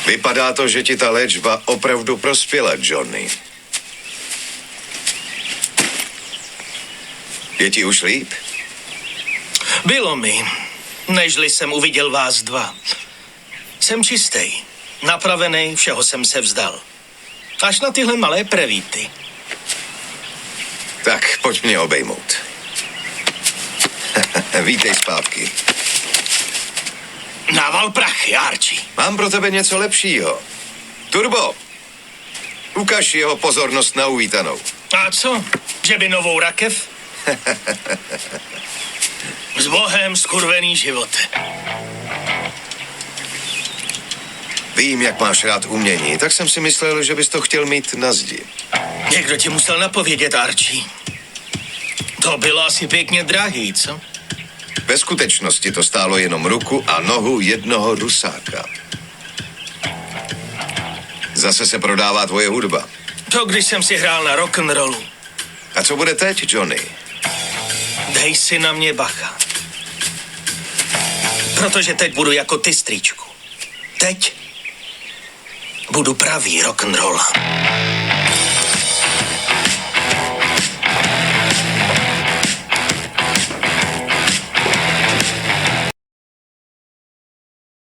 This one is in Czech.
Vypadá to, že ti ta léčba opravdu prospěla, Johnny. Je ti už líp? Bylo mi, nežli jsem uviděl vás dva. Jsem čistý, napravený, všeho jsem se vzdal. Až na tyhle malé prevíty. Tak, pojď mě obejmout. Vítej zpátky. Nával prachy, Archie. Mám pro tebe něco lepšího. Turbo, ukaž jeho pozornost na uvítanou. A co? Že by novou rakev? S Bohem, skurvený živote. Vím, jak máš rád umění, tak jsem si myslel, že bys to chtěl mít na zdi. Někdo ti musel napovědět, Archie. To bylo asi pěkně drahý, co? Ve skutečnosti to stálo jenom ruku a nohu jednoho Rusáka. Zase se prodává tvoje hudba. To, když jsem si hrál na rock'n'rollu. A co bude teď, Johnny? Dej si na mě bacha. Protože teď budu jako ty, strýčku. Teď budu pravý rock'n'rolla.